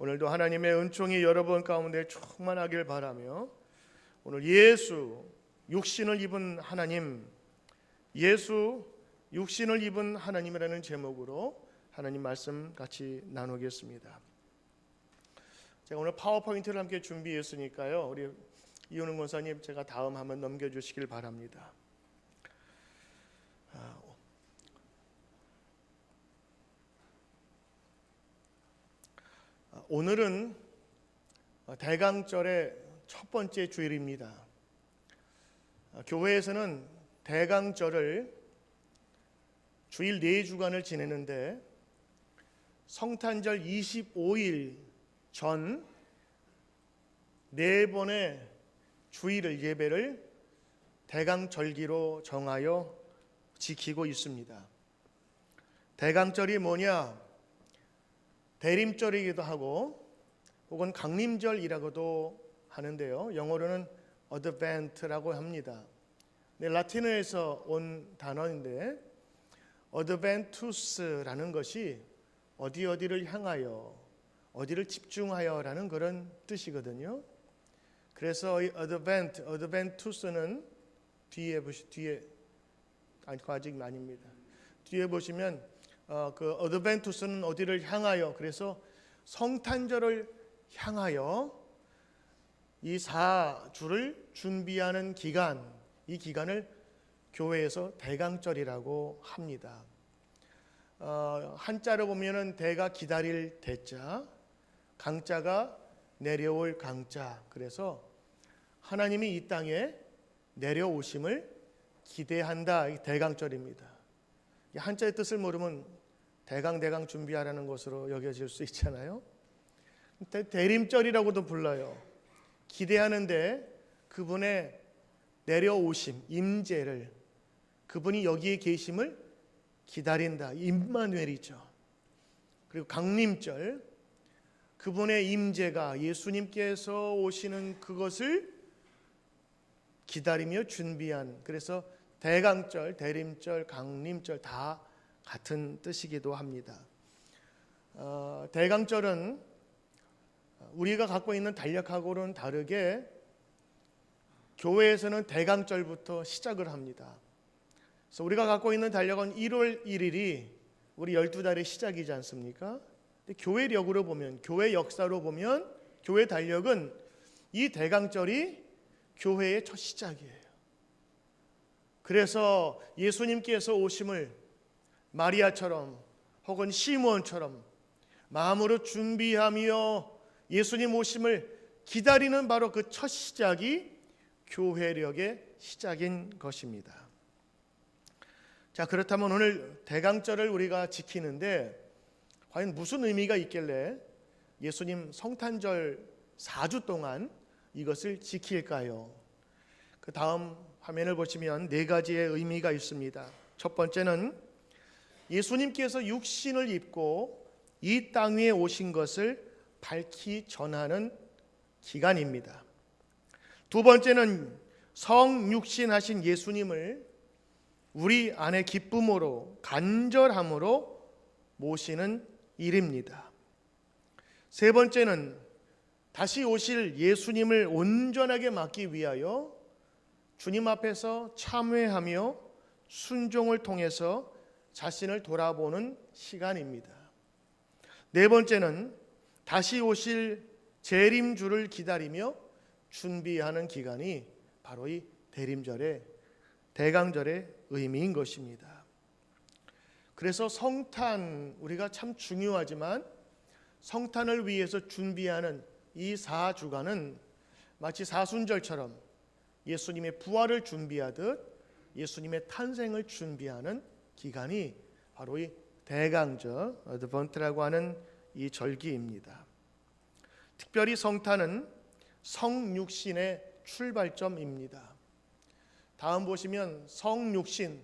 오늘도 하나님의 은총이 여러분 가운데 충만하길 바라며 오늘 예수 육신을 입은 하나님, 예수 육신을 입은 하나님이라는 제목으로 하나님 말씀 같이 나누겠습니다. 제가 오늘 파워포인트를 함께 준비했으니까요, 우리 이효능 권사님 제가 다음 한번 넘겨주시길 바랍니다. 오늘은 대강절의 첫 번째 주일입니다. 교회에서는 대강절을 주일 4주간을 지내는데 성탄절 25일 전 4번의 주일을 예배를 대강절기로 정하여 지키고 있습니다. 대강절이 뭐냐? 대림절이기도 하고 혹은 강림절이라고도 하는데요, 영어로는 Advent라고 합니다. 라틴어에서 온 단어인데 Adventus라는 것이 어디를 향하여, 어디를 집중하여라는 그런 뜻이거든요. 그래서 이 Adventus는 뒤에 아직 아닙니다. 뒤에 보시면 그 어드벤투스는 어디를 향하여, 그래서 성탄절을 향하여 이 4주를 준비하는 기간, 이 기간을 교회에서 대강절이라고 합니다. 한자로 보면은 대가 기다릴 대자, 강자가 내려올 강자, 그래서 하나님이 이 땅에 내려오심을 기대한다, 이 대강절입니다. 이 한자의 뜻을 모르면 대강 준비하라는 것으로 여겨질 수 있잖아요. 대림절이라고도 불러요. 기대하는데 그분의 내려오심, 임재를, 그분이 여기에 계심을 기다린다, 임마누엘이죠. 그리고 강림절, 그분의 임재가, 예수님께서 오시는 그것을 기다리며 준비한, 그래서 대강절, 대림절, 강림절 다 같은 뜻이기도 합니다. 대강절은 우리가 갖고 있는 달력하고는 다르게 교회에서는 대강절부터 시작을 합니다. 그래서 우리가 갖고 있는 달력은 1월 1일이 우리 12달의 시작이지 않습니까? 근데 교회력으로 보면, 교회 역사로 보면 교회 달력은 이 대강절이 교회의 첫 시작이에요. 그래서 예수님께서 오심을 마리아처럼 혹은 시므온처럼 마음으로 준비하며 예수님 오심을 기다리는 바로 그 첫 시작이 교회력의 시작인 것입니다. 자, 그렇다면 오늘 대강절을 우리가 지키는데 과연 무슨 의미가 있길래 예수님 성탄절 4주 동안 이것을 지킬까요? 그 다음 화면을 보시면 4가지의 의미가 있습니다. 첫 번째는 예수님께서 육신을 입고 이 땅 위에 오신 것을 밝히 전하는 기간입니다. 두 번째는 성육신하신 예수님을 우리 안에 기쁨으로, 간절함으로 모시는 일입니다. 세 번째는 다시 오실 예수님을 온전하게 맞기 위하여 주님 앞에서 참회하며 순종을 통해서 자신을 돌아보는 시간입니다. 네 번째는 다시 오실 재림주를 기다리며 준비하는 기간이 바로 이 대림절의, 대강절의 의미인 것입니다. 그래서 성탄, 우리가 참 중요하지만 성탄을 위해서 준비하는 이 4주간은 마치 사순절처럼 예수님의 부활을 준비하듯 예수님의 탄생을 준비하는 기간이 바로 이 대강절, 어드번트라고 하는 이 절기입니다. 특별히 성탄은 성육신의 출발점입니다. 다음 보시면 성육신,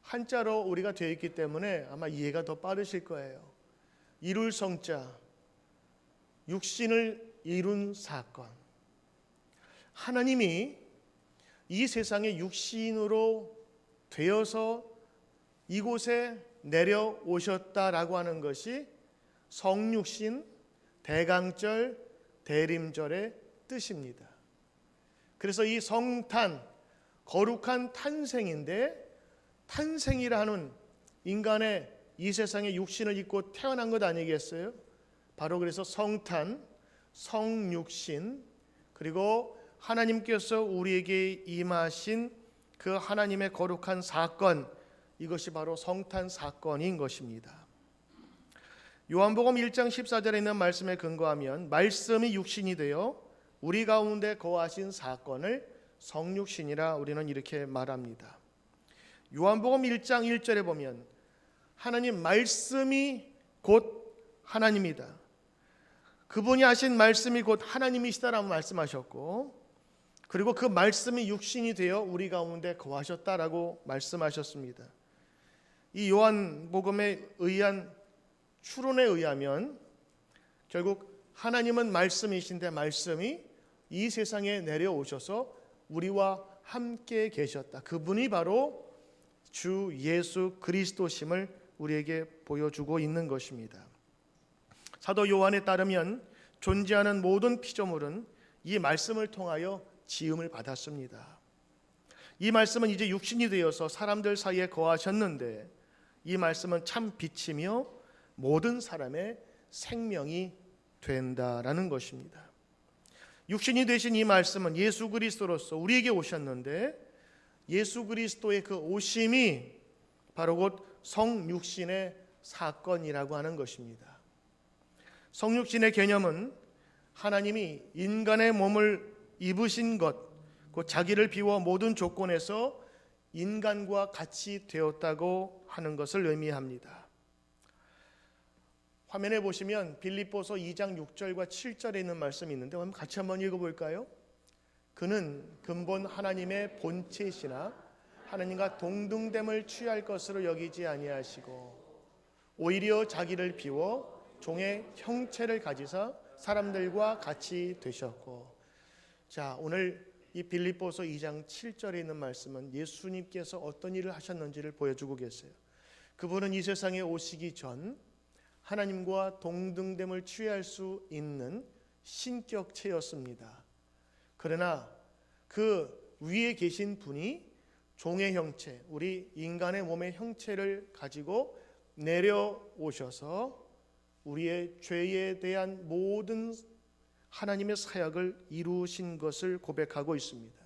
한자로 우리가 되어 있기 때문에 아마 이해가 더 빠르실 거예요. 이룰 성자, 육신을 이룬 사건. 하나님이 이 세상에 육신으로 되어서 이곳에 내려오셨다라고 하는 것이 성육신, 대강절, 대림절의 뜻입니다. 그래서 이 성탄, 거룩한 탄생인데, 탄생이라 하는 인간의 이 세상에 육신을 입고 태어난 것 아니겠어요? 바로 그래서 성탄, 성육신, 그리고 하나님께서 우리에게 임하신 그 하나님의 거룩한 사건, 이것이 바로 성탄 사건인 것입니다. 요한복음 1장 14절에 있는 말씀에 근거하면 말씀이 육신이 되어 우리 가운데 거하신 사건을 성육신이라 우리는 이렇게 말합니다. 요한복음 1장 1절에 보면 하나님 말씀이 곧 하나님이다. 그분이 하신 말씀이 곧 하나님이시다라고 말씀하셨고, 그리고 그 말씀이 육신이 되어 우리 가운데 거하셨다라고 말씀하셨습니다. 이 요한복음에 의한 추론에 의하면 결국 하나님은 말씀이신데 말씀이 이 세상에 내려오셔서 우리와 함께 계셨다. 그분이 바로 주 예수 그리스도심을 우리에게 보여주고 있는 것입니다. 사도 요한에 따르면 존재하는 모든 피조물은 이 말씀을 통하여 지음을 받았습니다. 이 말씀은 이제 육신이 되어서 사람들 사이에 거하셨는데, 이 말씀은 참 빛이며 모든 사람의 생명이 된다라는 것입니다. 육신이 되신 이 말씀은 예수 그리스도로서 우리에게 오셨는데, 예수 그리스도의 그 오심이 바로 곧 성육신의 사건이라고 하는 것입니다. 성육신의 개념은 하나님이 인간의 몸을 입으신 것, 곧 자기를 비워 모든 조건에서 인간과 같이 되었다고 하는 것을 의미합니다. 화면에 보시면 빌립보서 2장 6절과 7절에 있는 말씀이 있는데 같이 한번 읽어볼까요? 그는 근본 하나님의 본체시나 하나님과 동등됨을 취할 것으로 여기지 아니하시고 오히려 자기를 비워 종의 형체를 가지사 사람들과 같이 되셨고. 자, 오늘 이 빌립보서 2장 7절에 있는 말씀은 예수님께서 어떤 일을 하셨는지를 보여주고 계세요. 그분은 이 세상에 오시기 전 하나님과 동등됨을 취할 수 있는 신격체였습니다. 그러나 그 위에 계신 분이 종의 형체, 우리 인간의 몸의 형체를 가지고 내려오셔서 우리의 죄에 대한 모든 하나님의 사역을 이루신 것을 고백하고 있습니다.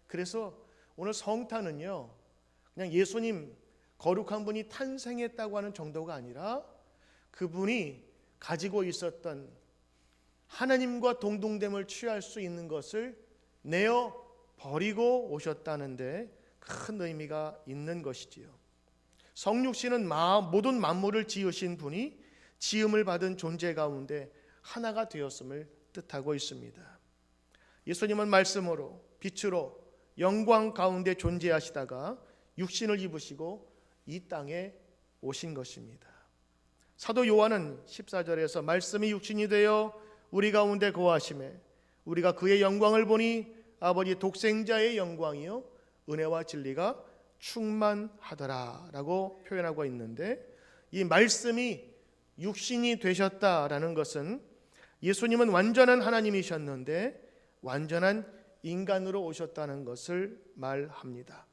그래서 오늘 성탄은요, 그냥 예수님 거룩한 분이 탄생했다고 하는 정도가 아니라 그분이 가지고 있었던 하나님과 동등됨을 취할 수 있는 것을 내어 버리고 오셨다는데 큰 의미가 있는 것이지요. 성육신은 모든 만물을 지으신 분이 지음을 받은 존재 가운데 하나가 되었음을 뜻하고 있습니다. 예수님은 말씀으로 빛으로 영광 가운데 존재하시다가 육신을 입으시고 이 땅에 오신 것입니다. 사도 요한은 14절에서 말씀이 육신이 되어 우리 가운데 거하심에 우리가 그의 영광을 보니 아버지 독생자의 영광이요 은혜와 진리가 충만하더라라고 표현하고 있는데, 이 말씀이 육신이 되셨다라는 것은 예수님은 완전한 하나님이셨는데 완전한 인간으로 오셨다는 것을 말합니다.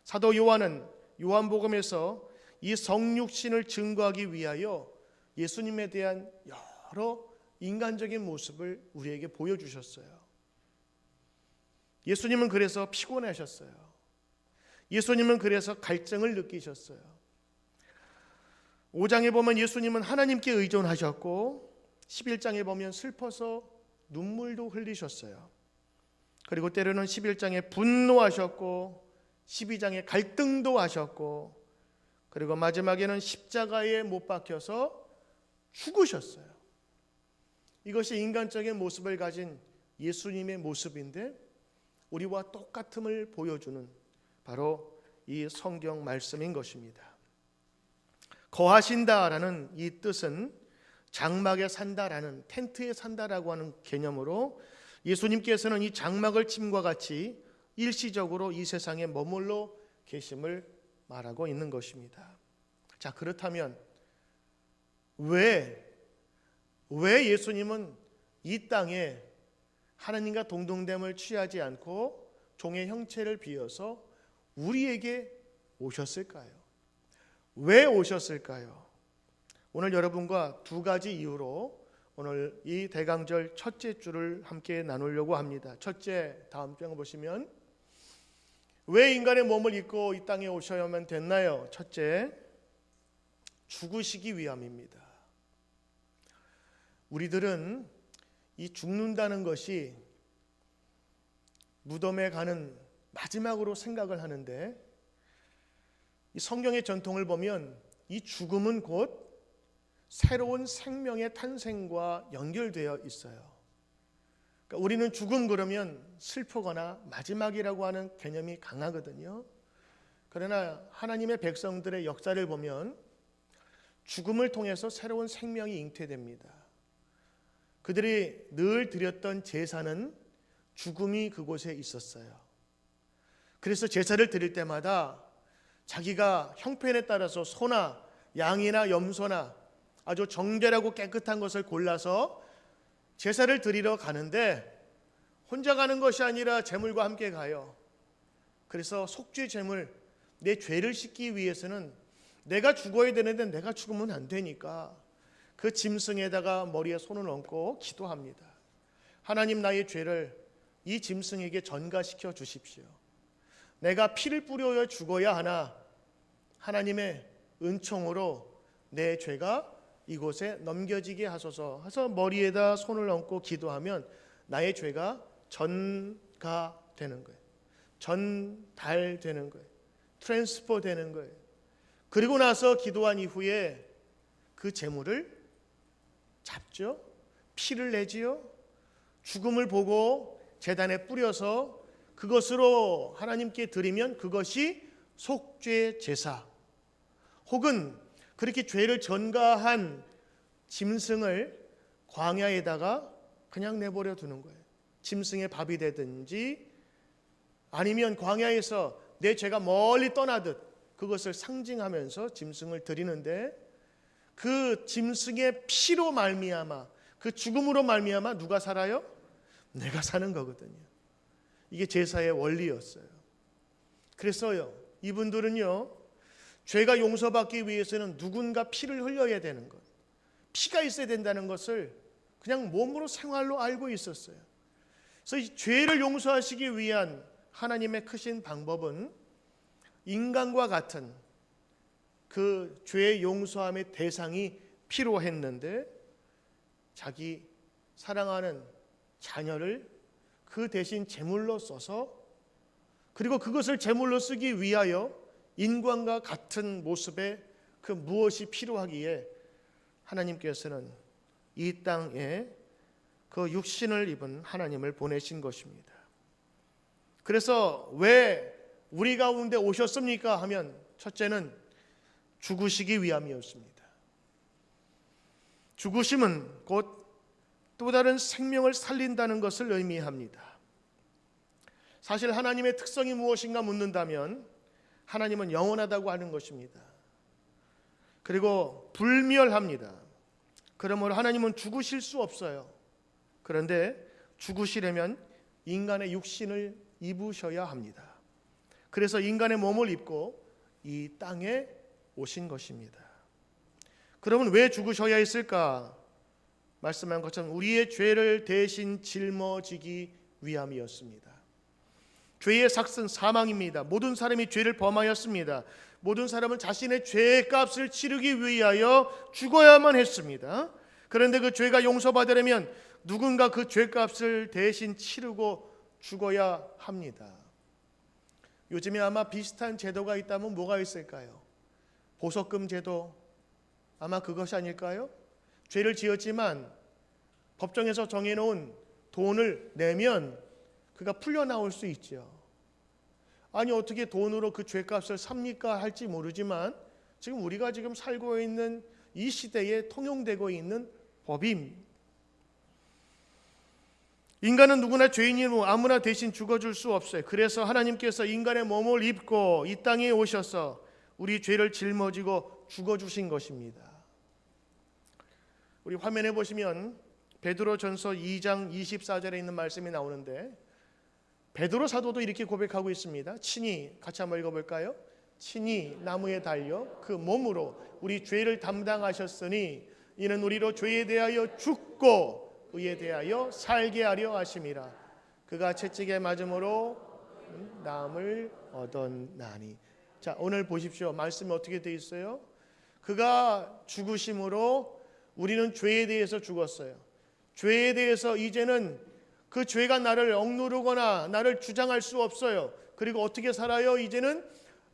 사도 요한은 요한복음에서 이 성육신을 증거하기 위하여 예수님에 대한 여러 인간적인 모습을 우리에게 보여주셨어요. 예수님은 그래서 피곤하셨어요. 예수님은 그래서 갈증을 느끼셨어요. 5장에 보면 예수님은 하나님께 의존하셨고 11장에 보면 슬퍼서 눈물도 흘리셨어요. 그리고 때로는 11장에 분노하셨고 12장에 갈등도 하셨고, 그리고 마지막에는 십자가에 못 박혀서 죽으셨어요. 이것이 인간적인 모습을 가진 예수님의 모습인데 우리와 똑같음을 보여주는 바로 이 성경 말씀인 것입니다. 거하신다라는 이 뜻은 장막에 산다라는, 텐트에 산다라고 하는 개념으로 예수님께서는 이 장막을 침과 같이 일시적으로 이 세상에 머물러 계심을 말하고 있는 것입니다. 자, 그렇다면 왜 왜 예수님은 이 땅에 하나님과 동등됨을 취하지 않고 종의 형체를 비어서 우리에게 오셨을까요? 왜 오셨을까요? 오늘 여러분과 두 가지 이유로 오늘 이 대강절 첫째 주를 함께 나누려고 합니다. 첫째, 다음 장을 보시면 왜 인간의 몸을 입고 이 땅에 오셔야만 됐나요? 첫째, 죽으시기 위함입니다. 우리들은 이 죽는다는 것이 무덤에 가는 마지막으로 생각을 하는데, 이 성경의 전통을 보면 이 죽음은 곧 새로운 생명의 탄생과 연결되어 있어요. 그러니까 우리는 죽음 그러면 슬프거나 마지막이라고 하는 개념이 강하거든요. 그러나 하나님의 백성들의 역사를 보면 죽음을 통해서 새로운 생명이 잉태됩니다. 그들이 늘 드렸던 제사는 죽음이 그곳에 있었어요. 그래서 제사를 드릴 때마다 자기가 형편에 따라서 소나 양이나 염소나 아주 정결하고 깨끗한 것을 골라서 제사를 드리러 가는데, 혼자 가는 것이 아니라 제물과 함께 가요. 그래서 속죄 제물, 내 죄를 씻기 위해서는 내가 죽어야 되는데 내가 죽으면 안 되니까 그 짐승에다가 머리에 손을 얹고 기도합니다. 하나님, 나의 죄를 이 짐승에게 전가시켜 주십시오. 내가 피를 뿌려 죽어야 하나 하나님의 은총으로 내 죄가 이곳에 넘겨지게 하소서 해서 머리에다 손을 얹고 기도하면 나의 죄가 전가되는 거예요. 전달되는 거예요. 트랜스퍼 되는 거예요. 그리고 나서 기도한 이후에 그 제물을 잡죠. 피를 내지요. 죽음을 보고 제단에 뿌려서 그것으로 하나님께 드리면 그것이 속죄 제사, 혹은 그렇게 죄를 전가한 짐승을 광야에다가 그냥 내버려 두는 거예요. 짐승의 밥이 되든지 아니면 광야에서 내 죄가 멀리 떠나듯 그것을 상징하면서 짐승을 드리는데, 그 짐승의 피로 말미암아, 그 죽음으로 말미암아 누가 살아요? 내가 사는 거거든요. 이게 제사의 원리였어요. 그래서요, 이분들은요, 죄가 용서받기 위해서는 누군가 피를 흘려야 되는 것, 피가 있어야 된다는 것을 그냥 몸으로 생활로 알고 있었어요. 그래서 이 죄를 용서하시기 위한 하나님의 크신 방법은 인간과 같은 그 죄의 용서함의 대상이 필요했는데, 자기 사랑하는 자녀를 그 대신 제물로 써서, 그리고 그것을 제물로 쓰기 위하여 인간과 같은 모습의 그 무엇이 필요하기에 하나님께서는 이 땅에 그 육신을 입은 하나님을 보내신 것입니다. 그래서 왜 우리 가운데 오셨습니까 하면, 첫째는 죽으시기 위함이었습니다. 죽으심은 곧 또 다른 생명을 살린다는 것을 의미합니다. 사실 하나님의 특성이 무엇인가 묻는다면 하나님은 영원하다고 하는 것입니다. 그리고 불멸합니다. 그러므로 하나님은 죽으실 수 없어요. 그런데 죽으시려면 인간의 육신을 입으셔야 합니다. 그래서 인간의 몸을 입고 이 땅에 오신 것입니다. 그러면 왜 죽으셔야 했을까? 말씀한 것처럼 우리의 죄를 대신 짊어지기 위함이었습니다. 죄의 삭은 사망입니다. 모든 사람이 죄를 범하였습니다. 모든 사람은 자신의 죄의 값을 치르기 위하여 죽어야만 했습니다. 그런데 그 죄가 용서받으려면 누군가 그 죄값을 대신 치르고 죽어야 합니다. 요즘에 아마 비슷한 제도가 있다면 뭐가 있을까요? 보석금 제도, 아마 그것이 아닐까요? 죄를 지었지만 법정에서 정해놓은 돈을 내면 그가 풀려나올 수 있죠. 아니 어떻게 돈으로 그 죄값을 삽니까 할지 모르지만 지금 우리가 지금 살고 있는 이 시대에 통용되고 있는 법입니다. 인간은 누구나 죄인이고 아무나 대신 죽어줄 수 없어요. 그래서 하나님께서 인간의 몸을 입고 이 땅에 오셔서 우리 죄를 짊어지고 죽어주신 것입니다. 우리 화면에 보시면 베드로전서 2장 24절에 있는 말씀이 나오는데, 베드로 사도도 이렇게 고백하고 있습니다. 친히 같이 한번 읽어볼까요? 친히 나무에 달려 그 몸으로 우리 죄를 담당하셨으니 이는 우리로 죄에 대하여 죽고 의에 대하여 살게 하려 하심이라. 그가 채찍에 맞음으로 나음을 얻었나니. 자, 오늘 보십시오. 말씀이 어떻게 되어 있어요? 그가 죽으심으로 우리는 죄에 대해서 죽었어요. 죄에 대해서 이제는 그 죄가 나를 억누르거나 나를 주장할 수 없어요. 그리고 어떻게 살아요? 이제는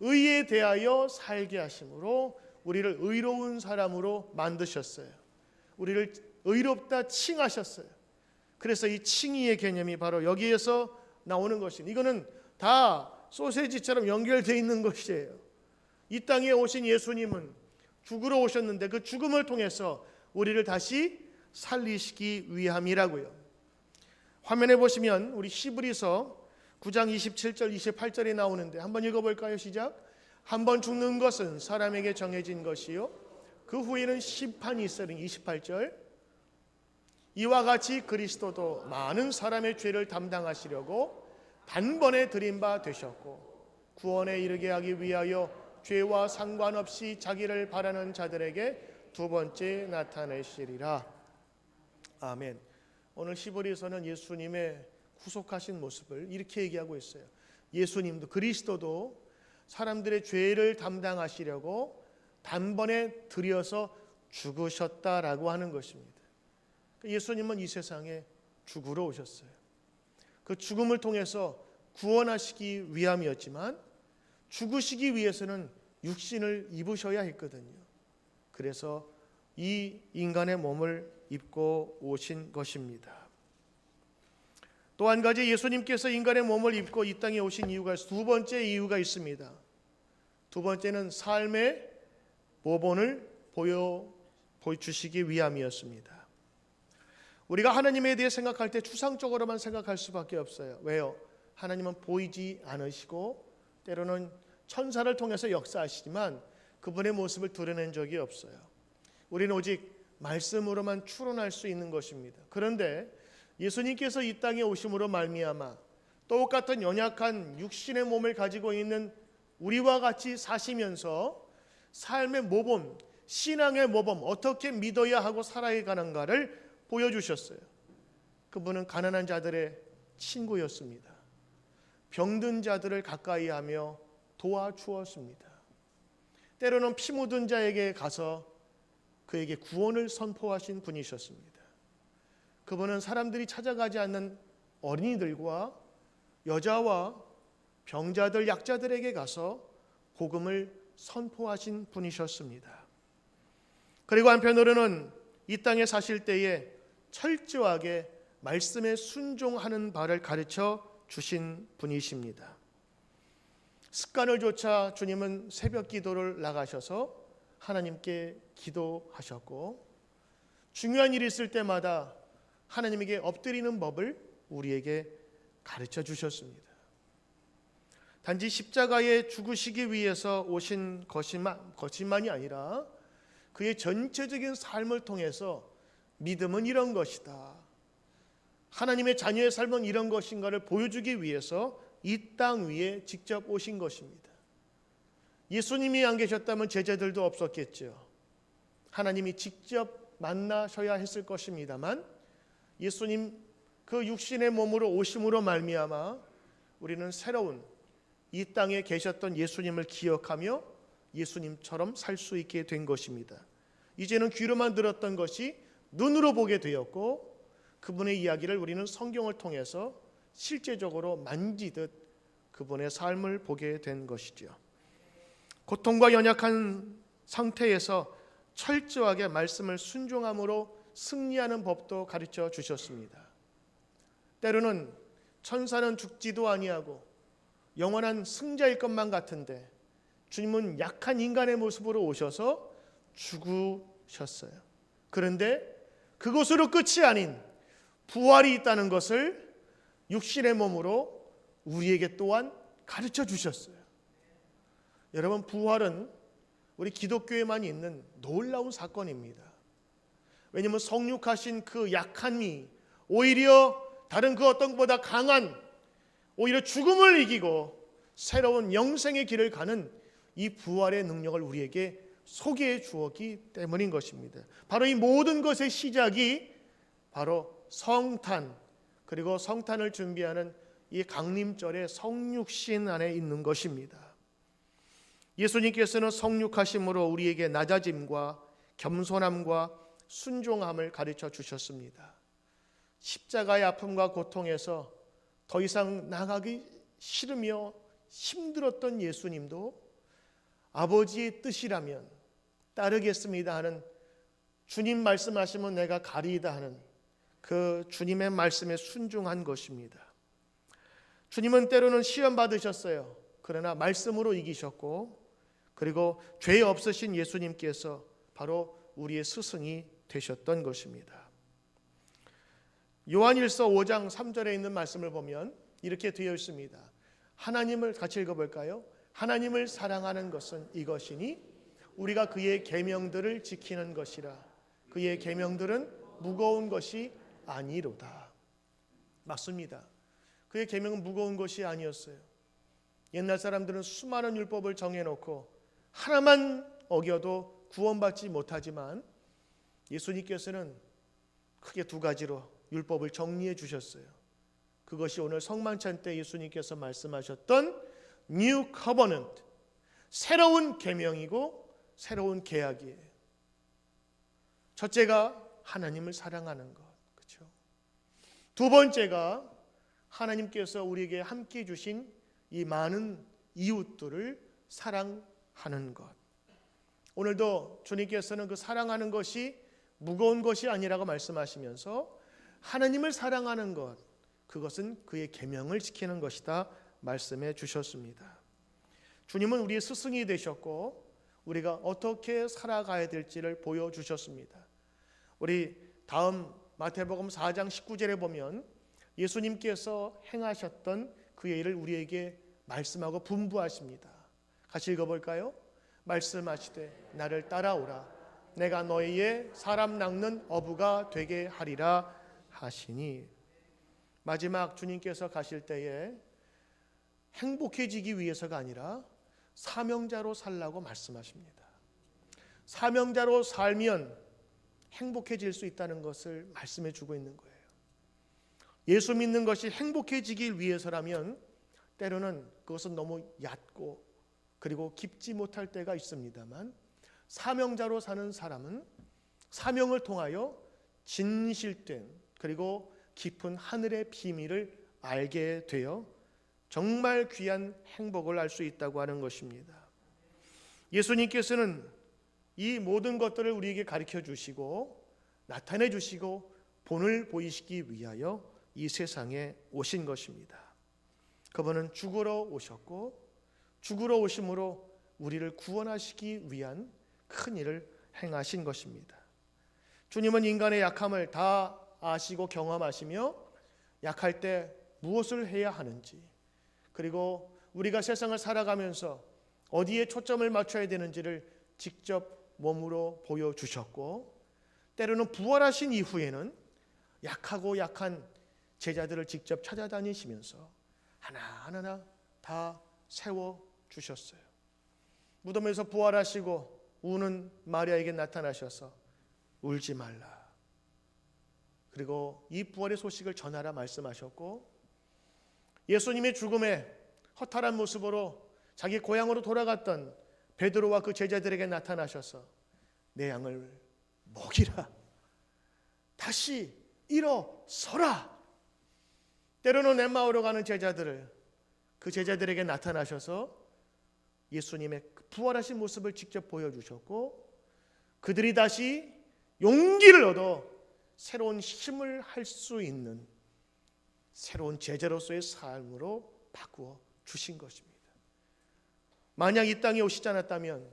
의에 대하여 살게 하심으로 우리를 의로운 사람으로 만드셨어요. 우리를 의롭다 칭하셨어요. 그래서 이 칭의의 개념이 바로 여기에서 나오는 것입니다. 이거는 다 소세지처럼 연결되어 있는 것이에요. 이 땅에 오신 예수님은 죽으러 오셨는데 그 죽음을 통해서 우리를 다시 살리시기 위함이라고요. 화면에 보시면 우리 히브리서 9장 27절 28절에 나오는데 한번 읽어볼까요? 시작. 한번 죽는 것은 사람에게 정해진 것이요 그 후에는 심판이 있으니. 28절. 이와 같이 그리스도도 많은 사람의 죄를 담당하시려고 단번에 드린 바 되셨고 구원에 이르게 하기 위하여 죄와 상관없이 자기를 바라는 자들에게 두 번째 나타내시리라. 아멘. 오늘 히브리서는 예수님의 구속하신 모습을 이렇게 얘기하고 있어요. 예수님도 그리스도도 사람들의 죄를 담당하시려고 단번에 들여서 죽으셨다라고 하는 것입니다. 예수님은 이 세상에 죽으러 오셨어요. 그 죽음을 통해서 구원하시기 위함이었지만 죽으시기 위해서는 육신을 입으셔야 했거든요. 그래서 이 인간의 몸을 입고 오신 것입니다. 또 한 가지 예수님께서 인간의 몸을 입고 이 땅에 오신 이유가 두 번째 이유가 있습니다. 두 번째는 삶의 모본을 보여주시기 위함이었습니다. 우리가 하나님에 대해 생각할 때 추상적으로만 생각할 수밖에 없어요. 왜요? 하나님은 보이지 않으시고 때로는 천사를 통해서 역사하시지만 그분의 모습을 드러낸 적이 없어요. 우리는 오직 말씀으로만 추론할 수 있는 것입니다. 그런데 예수님께서 이 땅에 오심으로 말미암아 똑같은 연약한 육신의 몸을 가지고 있는 우리와 같이 사시면서 삶의 모범, 신앙의 모범, 어떻게 믿어야 하고 살아야 가는가를 보여주셨어요. 그분은 가난한 자들의 친구였습니다. 병든 자들을 가까이 하며 도와주었습니다. 때로는 피 묻은 자에게 가서 그에게 구원을 선포하신 분이셨습니다. 그분은 사람들이 찾아가지 않는 어린이들과 여자와 병자들, 약자들에게 가서 복음을 선포하신 분이셨습니다. 그리고 한편으로는 이 땅에 사실 때에 철저하게 말씀에 순종하는 바를 가르쳐 주신 분이십니다. 습관을 조차 주님은 새벽 기도를 나가셔서 하나님께 기도하셨고 중요한 일이 있을 때마다 하나님에게 엎드리는 법을 우리에게 가르쳐 주셨습니다. 단지 십자가에 죽으시기 위해서 오신 것만이 아니라 그의 전체적인 삶을 통해서 믿음은 이런 것이다, 하나님의 자녀의 삶은 이런 것인가를 보여주기 위해서 이 땅 위에 직접 오신 것입니다. 예수님이 안 계셨다면 제자들도 없었겠죠. 하나님이 직접 만나셔야 했을 것입니다만 예수님 그 육신의 몸으로 오심으로 말미암아 우리는 새로운 이 땅에 계셨던 예수님을 기억하며 예수님처럼 살 수 있게 된 것입니다. 이제는 귀로만 들었던 것이 눈으로 보게 되었고 그분의 이야기를 우리는 성경을 통해서 실제적으로 만지듯 그분의 삶을 보게 된 것이죠. 고통과 연약한 상태에서 철저하게 말씀을 순종함으로 승리하는 법도 가르쳐 주셨습니다. 때로는 천사는 죽지도 아니하고 영원한 승자일 것만 같은데 주님은 약한 인간의 모습으로 오셔서 죽으셨어요. 그런데 그것으로 끝이 아닌 부활이 있다는 것을 육신의 몸으로 우리에게 또한 가르쳐 주셨어요. 여러분, 부활은 우리 기독교에만 있는 놀라운 사건입니다. 왜냐하면 성육하신 그 약함이 오히려 다른 그 어떤 것보다 강한, 오히려 죽음을 이기고 새로운 영생의 길을 가는 이 부활의 능력을 우리에게 소개해 주었기 때문인 것입니다. 바로 이 모든 것의 시작이 바로 성탄, 그리고 성탄을 준비하는 이 강림절의 성육신 안에 있는 것입니다. 예수님께서는 성육하심으로 우리에게 낮아짐과 겸손함과 순종함을 가르쳐 주셨습니다. 십자가의 아픔과 고통에서 더 이상 나가기 싫으며 힘들었던 예수님도 아버지의 뜻이라면 따르겠습니다 하는, 주님 말씀하시면 내가 가리이다 하는 그 주님의 말씀에 순종한 것입니다. 주님은 때로는 시험 받으셨어요. 그러나 말씀으로 이기셨고, 그리고 죄 없으신 예수님께서 바로 우리의 스승이 되셨던 것입니다. 요한일서 5장 3절에 있는 말씀을 보면 이렇게 되어 있습니다. 하나님을 같이 읽어볼까요? 하나님을 사랑하는 것은 이것이니 우리가 그의 계명들을 지키는 것이라. 그의 계명들은 무거운 것이 아니로다. 맞습니다. 그의 계명은 무거운 것이 아니었어요. 옛날 사람들은 수많은 율법을 정해놓고 하나만 어겨도 구원받지 못하지만 예수님께서는 크게 두 가지로 율법을 정리해 주셨어요. 그것이 오늘 성만찬 때 예수님께서 말씀하셨던 New Covenant, 새로운 계명이고 새로운 계약이에요. 첫째가 하나님을 사랑하는 것, 그렇죠? 두 번째가 하나님께서 우리에게 함께 주신 이 많은 이웃들을 사랑하는 것. 오늘도 주님께서는 그 사랑하는 것이 무거운 것이 아니라고 말씀하시면서 하나님을 사랑하는 것, 그것은 그의 계명을 지키는 것이다 말씀해 주셨습니다. 주님은 우리의 스승이 되셨고 우리가 어떻게 살아가야 될지를 보여주셨습니다. 우리 다음 마태복음 4장 19절에 보면 예수님께서 행하셨던 그의 일을 우리에게 말씀하고 분부하십니다. 같이 읽어볼까요? 말씀하시되 나를 따라오라. 내가 너희의 사람 낚는 어부가 되게 하리라 하시니. 마지막 주님께서 가실 때에 행복해지기 위해서가 아니라 사명자로 살라고 말씀하십니다. 사명자로 살면 행복해질 수 있다는 것을 말씀해 주고 있는 거예요. 예수 믿는 것이 행복해지기 위해서라면 때로는 그것은 너무 얕고 그리고 깊지 못할 때가 있습니다만, 사명자로 사는 사람은 사명을 통하여 진실된 그리고 깊은 하늘의 비밀을 알게 되어 정말 귀한 행복을 알 수 있다고 하는 것입니다. 예수님께서는 이 모든 것들을 우리에게 가르쳐 주시고 나타내 주시고 본을 보이시기 위하여 이 세상에 오신 것입니다. 그분은 죽으러 오셨고 죽으러 오심으로 우리를 구원하시기 위한 큰 일을 행하신 것입니다. 주님은 인간의 약함을 다 아시고 경험하시며 약할 때 무엇을 해야 하는지, 그리고 우리가 세상을 살아가면서 어디에 초점을 맞춰야 되는지를 직접 몸으로 보여주셨고, 때로는 부활하신 이후에는 약하고 약한 제자들을 직접 찾아다니시면서 하나하나 다 세워주셨어요. 무덤에서 부활하시고 우는 마리아에게 나타나셔서 울지 말라, 그리고 이 부활의 소식을 전하라 말씀하셨고, 예수님의 죽음에 허탈한 모습으로 자기 고향으로 돌아갔던 베드로와 그 제자들에게 나타나셔서 내 양을 먹이라, 다시 일어서라. 때로는 엠마오로 가는 제자들을, 그 제자들에게 나타나셔서 예수님의 부활하신 모습을 직접 보여주셨고, 그들이 다시 용기를 얻어 새로운 힘을 할 수 있는 새로운 제자로서의 삶으로 바꾸어 주신 것입니다. 만약 이 땅에 오시지 않았다면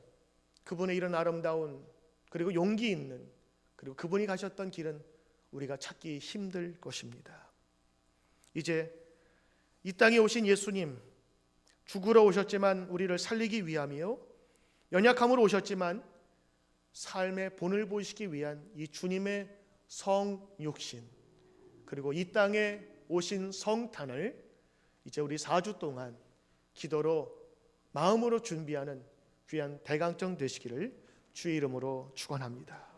그분의 이런 아름다운 그리고 용기 있는, 그리고 그분이 가셨던 길은 우리가 찾기 힘들 것입니다. 이제 이 땅에 오신 예수님, 죽으러 오셨지만 우리를 살리기 위함이요, 연약함으로 오셨지만 삶의 본을 보이시기 위한 이 주님의 성육신, 그리고 이 땅에 오신 성탄을 이제 우리 4주 동안 기도로 마음으로 준비하는 귀한 대강정 되시기를 주의 이름으로 축원합니다.